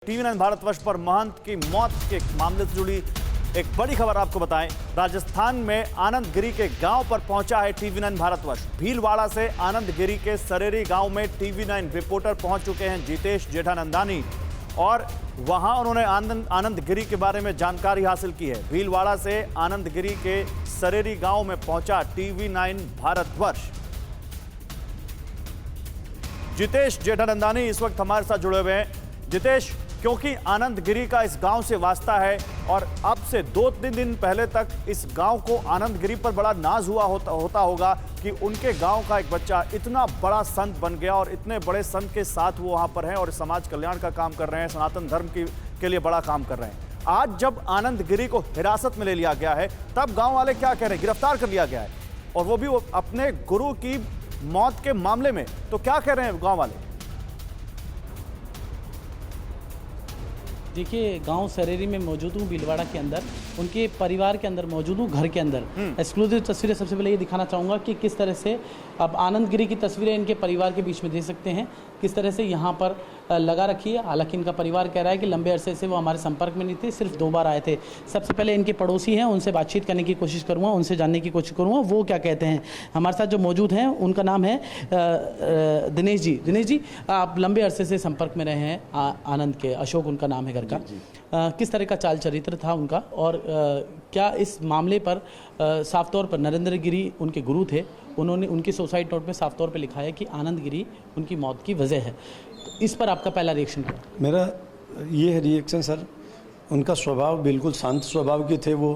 TV9 Bharatvarsh पर महंत की मौत के मामले से जुड़ी एक बड़ी खबर आपको बताएं। राजस्थान में आनंदगिरी के गांव पर पहुंचा है टीवी9 भारतवर्ष। भीलवाड़ा से आनंदगिरी के सरेरी गांव में टीवी9 रिपोर्टर पहुंच चुके हैं जितेश जेठानंदानी, और वहां उन्होंने आनंदगिरी के बारे में जानकारी हासिल की है। भीलवाड़ा से आनंदगिरी के सरेरी गांव में पहुंचा टीवी9 भारतवर्ष। जितेश जेठानंदानी इस वक्त हमारे साथ जुड़े हुए हैं। जितेश, क्योंकि आनंदगिरी का इस गांव से वास्ता है और अब से 2-3 दिन पहले तक इस गांव को आनंदगिरी पर बड़ा नाज होता होगा कि उनके गांव का एक बच्चा इतना बड़ा संत बन गया और इतने बड़े संत के साथ वो वहां पर हैं और समाज कल्याण का काम कर रहे हैं, सनातन धर्म के लिए बड़ा काम कर रहे हैं। आज जब आनंदगिरी को हिरासत में ले लिया गया है तब गाँव वाले क्या कह रहे हैं? गिरफ्तार कर लिया गया है और वो भी अपने गुरु की मौत के मामले में, तो क्या कह रहे हैं गाँव वाले? देखिए, गांव सरेरी में मौजूद हूँ, भीलवाड़ा के अंदर, उनके परिवार के अंदर मौजूद हूँ, घर के अंदर। एक्सक्लूसिव तस्वीरें सबसे पहले ये दिखाना चाहूँगा कि किस तरह से अब आनंदगिरी की तस्वीरें इनके परिवार के बीच में दे सकते हैं, किस तरह से यहाँ पर लगा रखी है। हालांकि इनका परिवार कह रहा है कि लंबे अरसे से वो हमारे संपर्क में नहीं थे, सिर्फ 2 बार आए थे। सबसे पहले इनके पड़ोसी हैं, उनसे बातचीत करने की कोशिश करूँगा, उनसे जानने की कोशिश करूँगा वो क्या कहते हैं। हमारे साथ जो मौजूद हैं उनका नाम है दिनेश जी। दिनेश जी, आप लंबे अरसे से संपर्क में रहे हैं आनंद के, अशोक उनका नाम है घर का। किस तरह का चाल चरित्र था उनका, और क्या इस मामले पर साफ तौर पर नरेंद्र गिरी उनके गुरु थे, उन्होंने उनकी सुसाइड नोट में साफ तौर पे लिखा है कि आनंदगिरी उनकी मौत की वजह है। तो इस पर आपका पहला रिएक्शन क्या? मेरा ये है रिएक्शन सर, उनका स्वभाव बिल्कुल शांत स्वभाव के थे। वो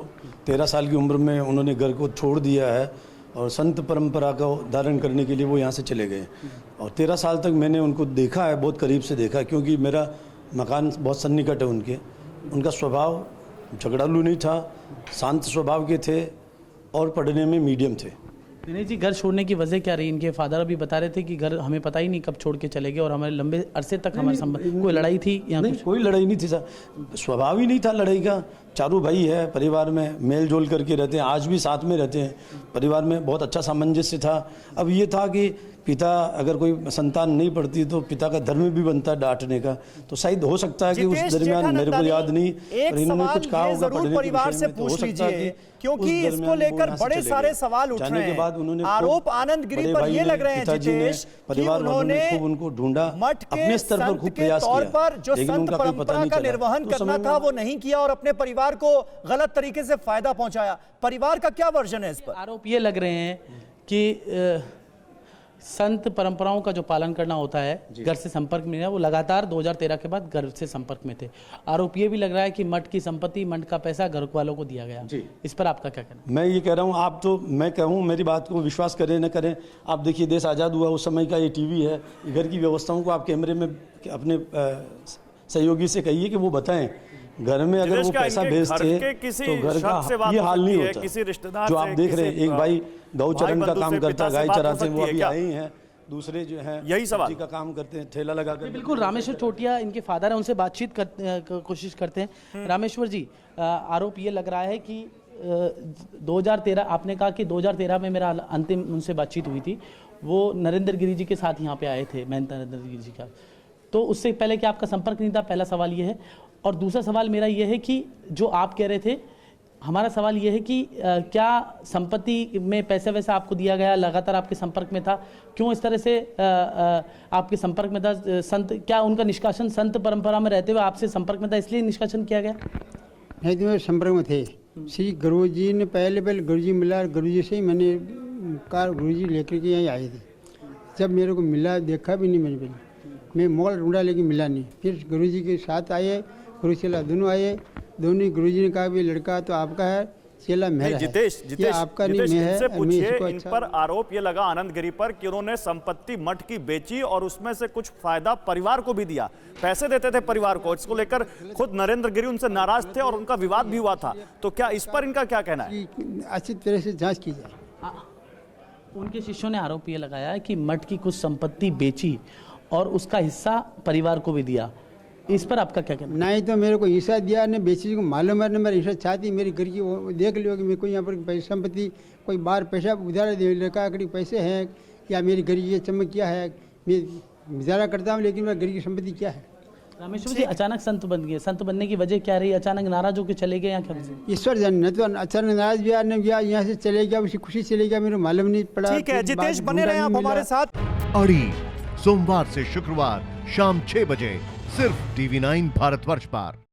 13 साल की उम्र में उन्होंने घर को छोड़ दिया है और संत परंपरा को धारण करने के लिए वो यहाँ से चले गए। और 13 साल तक मैंने उनको देखा है, बहुत करीब से देखा है, क्योंकि मेरा मकान बहुत सन्निकट है उनके। उनका स्वभाव झगड़ालू नहीं था, शांत स्वभाव के थे और पढ़ने में मीडियम थे। दिनेश जी, घर छोड़ने की वजह क्या रही? इनके फादर अभी बता रहे थे कि घर हमें पता ही नहीं कब छोड़ के चले गए और हमारे लंबे अरसे तक हमारे संबंध, कोई लड़ाई थी या नहीं? कोई लड़ाई नहीं थी सर, स्वभाव ही नहीं था लड़ाई का। चारों भाई है, परिवार में मेल जोल करके रहते हैं, आज भी साथ में रहते हैं। परिवार में बहुत अच्छा सामंजस्य था। अब ये था कि पिता अगर कोई संतान नहीं पढ़ती तो पिता का धर्म भी बनता है डांटने का। तो शायद हो सकता है कि उस दरमियान, मेरे को याद नहीं, पर इन्होंने कुछ कहा होगा पढ़ने परिवार से पूछ लीजिए, क्योंकि इसको लेकर बड़े सारे सवाल उठ रहे हैं। आरोप आनंदगिरी पर ये लग रहे हैं जितेश, परिवार उन्होंने खूब उनको ढूंढा, अपने स्तर पर खूब प्रयास किया, पर जो संत परंपरा का निर्वहन करना था वो नहीं किया और अपने परिवार को गलत तरीके से फायदा पहुंचाया। परिवार का क्या वर्जन है इस पर? आरोप ये लग रहे हैं कि संत परंपराओं का जो पालन करना होता है, घर से संपर्क में है, वो लगातार 2013 के बाद घर से संपर्क में थे। आरोप ये भी लग रहा है कि मठ की संपत्ति, मठ का पैसा घर वालों को दिया गया। इस पर आपका क्या कहना? मैं ये कह रहा हूँ, आप तो, मैं कहूँ मेरी बात को विश्वास करें न करें, आप देखिए देश आज़ाद हुआ उस समय का ये टीवी है, घर की व्यवस्थाओं को आप कैमरे में अपने सहयोगी से कहिए कि वो बताएं। घर में अगर वो पैसा भेजते तो घर का ये हाल नहीं होता। किसी रिश्तेदार जो आप देख रहे हैं, एक भाई गौचरण का काम करता, गाय चराते, वो अभी आए ही हैं। दूसरे जो है यही सवाल का काम करते हैं, ठेला लगा कर। बिल्कुल, रामेश्वर चोटिया इनके फादर हैं, उनसे बातचीत कोशिश करते हैं। रामेश्वर जी, आरोप ये लग रहा है कि 2013, आपने कहा कि 2013 में मेरा अंतिम उनसे बातचीत हुई थी, वो नरेंद्र गिरी जी के साथ यहाँ पे आए थे, महंत नरेंद्र गिरी जी का। तो उससे पहले क्या आपका संपर्क नहीं था? पहला सवाल ये है। और दूसरा सवाल मेरा ये है कि जो आप कह रहे थे, हमारा सवाल ये है कि क्या संपत्ति में पैसे वैसे आपको दिया गया, लगातार आपके संपर्क में था, क्यों इस तरह से आपके संपर्क में था? संत, क्या उनका निष्कासन संत परंपरा में रहते हुए आपसे संपर्क में था, इसलिए निष्कासन किया गया? नहीं, तो संपर्क में थे। श्री गुरु जी ने पहले गुरु जी मिला, गुरु जी से ही मैंने कार गुरु जी लेकर के यहीं आए थे। जब मेरे को मिला, देखा भी नहीं मैंने पहले, मैं मॉल ढूंढा लेकिन मिला नहीं। फिर गुरु जी के साथ आए, गुरु चेला दोनों आए, दोनों गुरु जी ने कहा भी लड़का तो आपका है, चेला मेरा है। जितेश, आपका नहीं, मैं है। पूछिए, इन पर आरोप ये लगा आनंदगिरी पर कि उन्होंने संपत्ति मठ की बेची और उसमें से कुछ फायदा परिवार को भी दिया, पैसे देते थे परिवार को। इसको लेकर खुद नरेंद्र गिरी उनसे नाराज थे और उनका विवाद भी हुआ था। तो क्या इस पर इनका क्या कहना है? अच्छी तरह से जांच की जाए। उनके शिष्यों ने आरोप ये लगाया है कि मठ की कुछ संपत्ति बेची और उसका हिस्सा परिवार को भी दिया। इस पर आपका क्या कहना? नहीं, तो मेरे को हिस्सा दिया ने, बेची को मालूम है, मेरा हिस्सा चाहती मेरी घर की, वो देख लियो कि मेरे को यहाँ पर पैसा संपत्ति, कोई बाहर पैसा उधार दे रखा, पैसे हैं या मेरी घर की चमक क्या है, मैं गुजारा करता हूँ, लेकिन मेरा घर की संपत्ति क्या है? रामेश्वर जी अचानक संत बन गए, संत बनने की वजह क्या रही? अचानक नाराज होकर चले गए या क्या? ईश्वर जाने, तो अचानक नाराज भी आने गया, यहाँ से चले गया, उसी खुशी चले गया, मेरे मालूम नहीं पड़ा। ठीक है फिर जितेश, बाद बने रहे आप ढूंढा नहीं हमारे मिला। साथ। अड़ी सोमवार से शुक्रवार शाम 6 बजे सिर्फ TV9 भारतवर्ष पर।